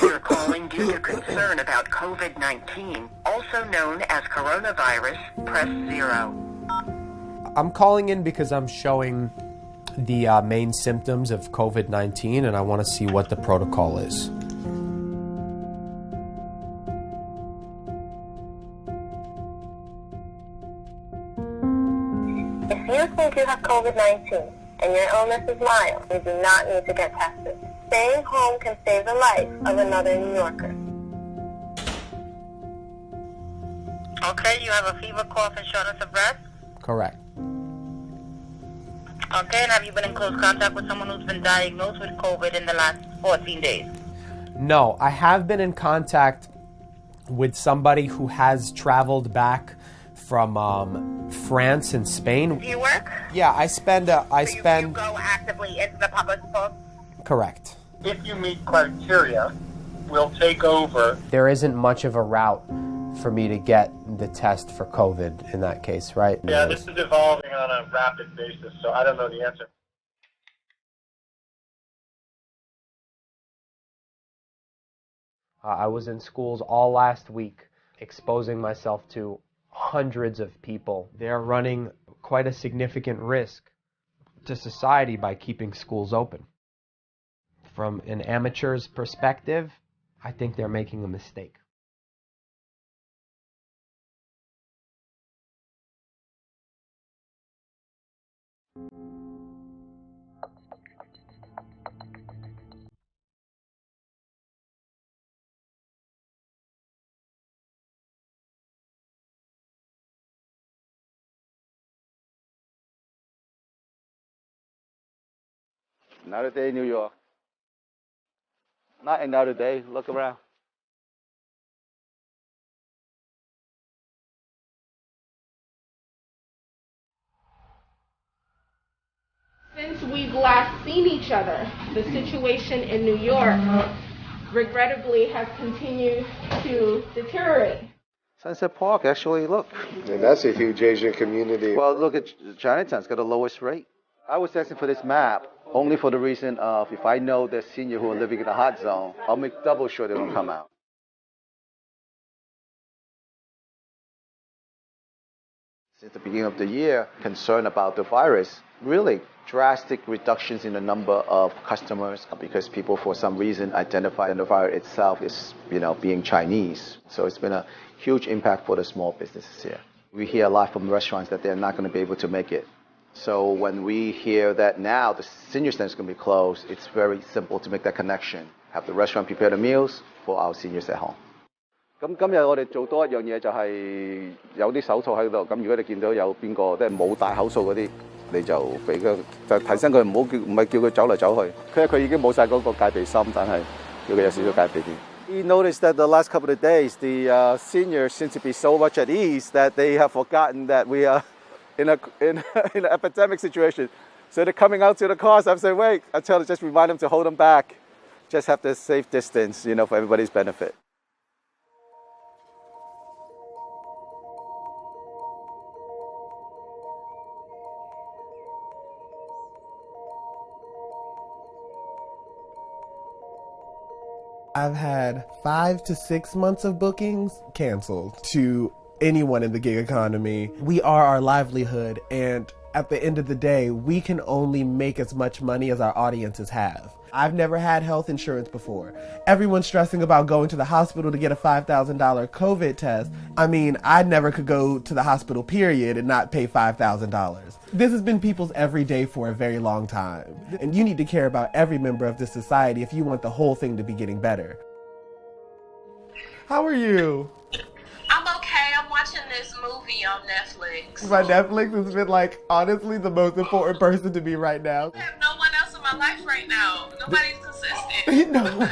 You're calling due to concern about COVID-19, also known as coronavirus. Press 0. I'm calling in because I'm showing the main symptoms of COVID-19 and I want to see what the protocol is. If you think you have COVID-19 and your illness is mild, you do not need to get tested. Staying home can save the life of another New Yorker. Okay, you have a fever, cough, and shortness of breath? Correct. Okay, and have you been in close contact with someone who's been diagnosed with COVID in the last 14 days? No, I have been in contact with somebody who has traveled back from France and Spain. Do you work? Yeah, I spend. You go actively into the public schools? Correct. If you meet criteria, we'll take over. There isn't much of a route for me to get the test for COVID in that case, right? Yeah, this is evolving on a rapid basis, so I don't know the answer. I was in schools all last week, exposing myself to hundreds of people. They're running quite a significant risk to society by keeping schools open. From an amateur's perspective, I think they're making a mistake. Another day in New York. Not another day. Look around. Since we've last seen each other, the situation in New York, regrettably, has continued to deteriorate. Sunset Park, actually, look. And that's a huge Asian community. Well, look at Chinatown. It's got the lowest rate. I was asking for this map only for the reason of if I know there's seniors who are living in a hot zone, I'll make double sure they don't come out. Since the beginning of the year, concern about the virus, really drastic reductions in the number of customers because people for some reason identify the virus itself as, being Chinese. So it's been a huge impact for the small businesses here. We hear a lot from restaurants that they're not going to be able to make it. So when we hear that now the senior center is going to be closed, it's very simple to make that connection. Have the restaurant prepare the meals for our seniors at home. 咁今日我哋做多一樣嘢就係有啲手套喺度。咁如果你見到有邊個即係冇戴口罩嗰啲，你就俾佢就提醒佢唔係叫佢走嚟走去。佢已經冇晒嗰個戒備心，但係叫佢有少少戒備啲。We noticed that the last couple of days, the seniors seem to be so much at ease that they have forgotten that we are in an epidemic situation. So they're coming out to the cars. I'm saying, wait, I tell them, just remind them to hold them back. Just have the safe distance, for everybody's benefit. I've had 5 to 6 months of bookings canceled to anyone in the gig economy. We are our livelihood, and at the end of the day, we can only make as much money as our audiences have. I've never had health insurance before. Everyone's stressing about going to the hospital to get a $5,000 COVID test. I mean, I never could go to the hospital, period, and not pay $5,000. This has been people's everyday for a very long time. And you need to care about every member of this society if you want the whole thing to be getting better. How are you? I'm okay. I'm watching this movie on Netflix. My Netflix has been honestly the most important person to me right now. I have no one else in my life right now. Nobody's consistent. No.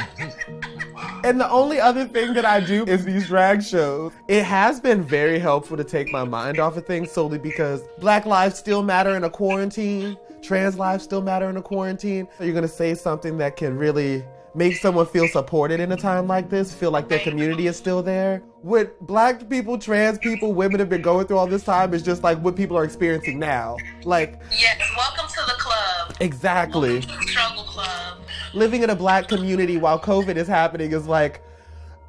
And the only other thing that I do is these drag shows. It has been very helpful to take my mind off of things solely because Black lives still matter in a quarantine. Trans lives still matter in a quarantine. You're going to say something that can really make someone feel supported in a time like this, feel like their community is still there. What Black people, trans people, women have been going through all this time is just what people are experiencing now. Yes, welcome to the club. Exactly. Welcome to the struggle club. living in a black community while COVID is happening is like,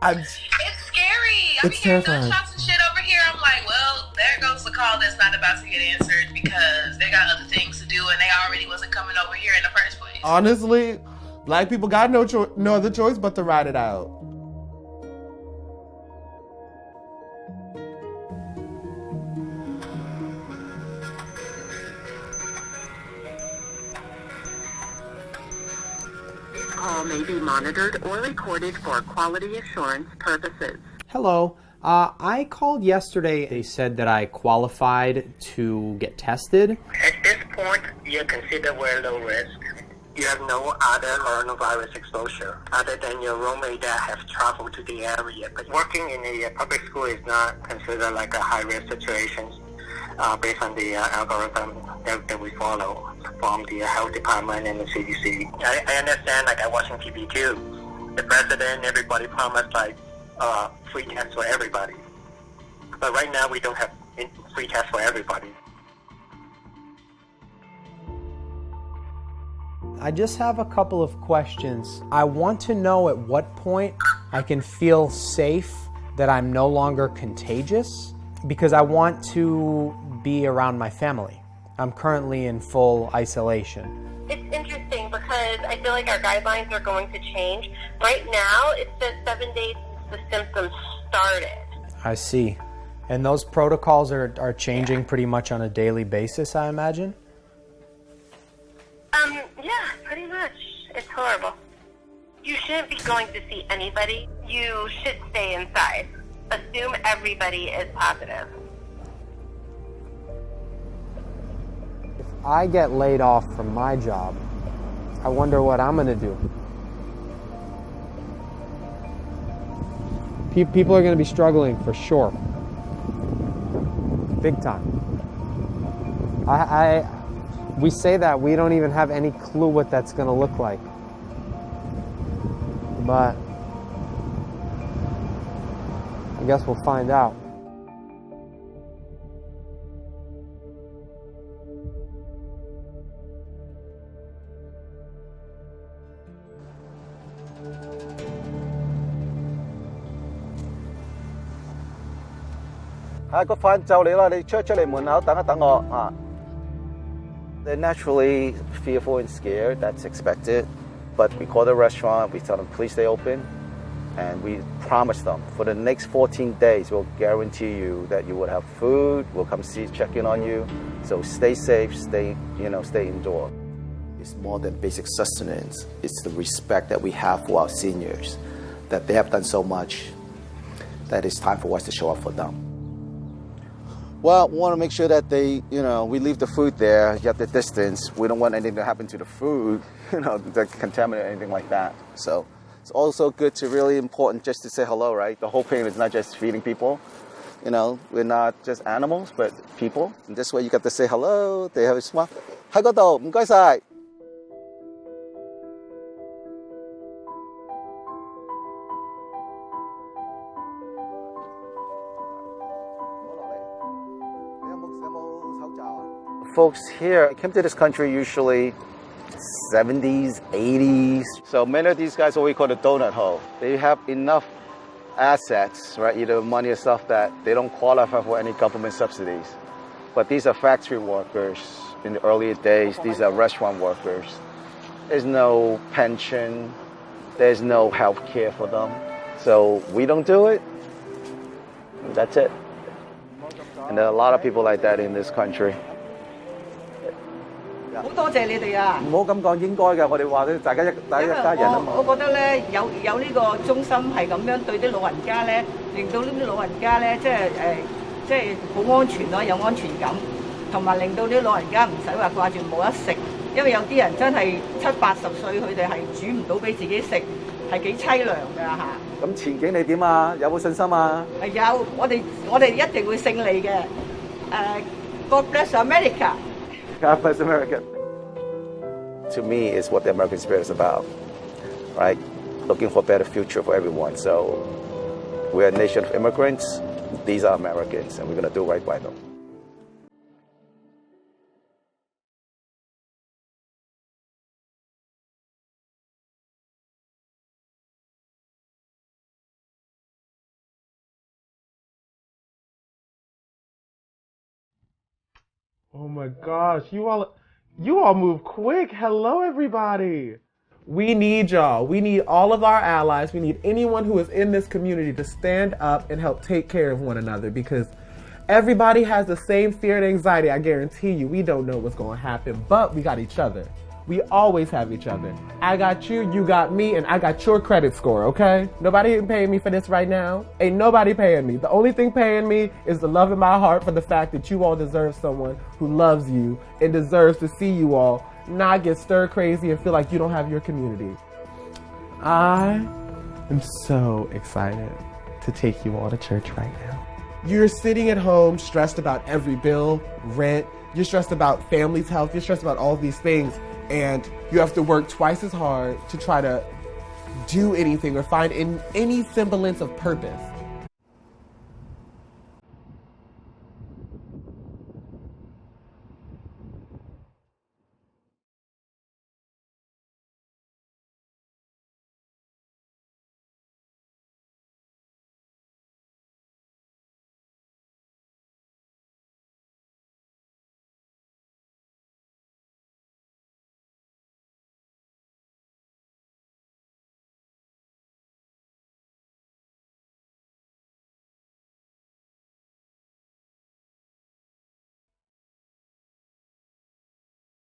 It's scary. I'm It's hearing terrifying. gunshots and shit over here. I'm like, well, there goes the call that's not about to get answered because they got other things to do and they already wasn't coming over here in the first place. honestly, black people got no other choice but to ride it out. Call may be monitored or recorded for quality assurance purposes. Hello. I called yesterday. They said that I qualified to get tested. At this point, you're considered very low risk. You have no other coronavirus exposure other than your roommate that have traveled to the area. But working in a public school is not considered like a high-risk situation based on the algorithm that we follow from the health department and the CDC. I understand, like I watch on TV too. The president, everybody promised like free tests for everybody. But right now we don't have free tests for everybody. I just have a couple of questions. I want to know at what point I can feel safe that I'm no longer contagious because I want to be around my family. I'm currently in full isolation. It's interesting because I feel like our guidelines are going to change. Right now, it says 7 days since the symptoms started. I see. And those protocols are changing pretty much on a daily basis, I imagine? Yeah, pretty much. It's horrible. You shouldn't be going to see anybody. You should stay inside. Assume everybody is positive. If I get laid off from my job, I wonder what I'm gonna do. People are gonna be struggling for sure. Big time. We say that, we don't even have any clue what that's gonna look like. But I guess we'll find out. They're naturally fearful and scared, that's expected. But we call the restaurant, we tell them please stay open, and we promise them for the next 14 days we'll guarantee you that you will have food, we'll come check in on you. So stay safe, stay indoor. It's more than basic sustenance, it's the respect that we have for our seniors, that they have done so much that it's time for us to show up for them. Well, we want to make sure that we leave the food there, get the distance. We don't want anything to happen to the food, that contaminate or anything like that. So it's also good to really important just to say hello, right? The whole point is not just feeding people. We're not just animals, but people. And this way you get to say hello, they have a smile.喺嗰度，唔該晒。Folks here came to this country usually 70s, 80s. So many of these guys are what we call the donut hole. They have enough assets, right, either money or stuff, that they don't qualify for any government subsidies. But these are factory workers in the earlier days. These are restaurant workers. There's no pension. There's no health care for them. So we don't do it. That's it. And there are a lot of people like that in this country. 好多謝你哋啊！唔好咁講，應該嘅。我哋話咧，大家一家人啊嘛。我覺得咧，有呢個中心係咁樣對啲老人家咧，令到呢啲老人家咧，即係好安全咯，有安全感，同埋令到啲老人家唔使話掛住冇得食，因為有啲人真係70、80歲，佢哋係煮唔到俾自己食，係幾凄涼㗎嚇。咁前景你點啊？有冇信心啊？有，我哋一定會勝利嘅。God bless America. God bless America. To me, is what the American spirit is about, right? Looking for a better future for everyone. So we're a nation of immigrants. These are Americans, and we're going to do right by them. Oh my gosh, you all move quick. Hello, everybody. We need y'all. We need all of our allies. We need anyone who is in this community to stand up and help take care of one another, because everybody has the same fear and anxiety. I guarantee you, we don't know what's going to happen, but we got each other. We always have each other. I got you, you got me, and I got your credit score, okay? Nobody ain't paying me for this right now. Ain't nobody paying me. The only thing paying me is the love in my heart for the fact that you all deserve someone who loves you and deserves to see you all not get stir crazy and feel like you don't have your community. I am so excited to take you all to church right now. You're sitting at home stressed about every bill, rent, you're stressed about family's health, you're stressed about all these things, and you have to work twice as hard to try to do anything or find any semblance of purpose.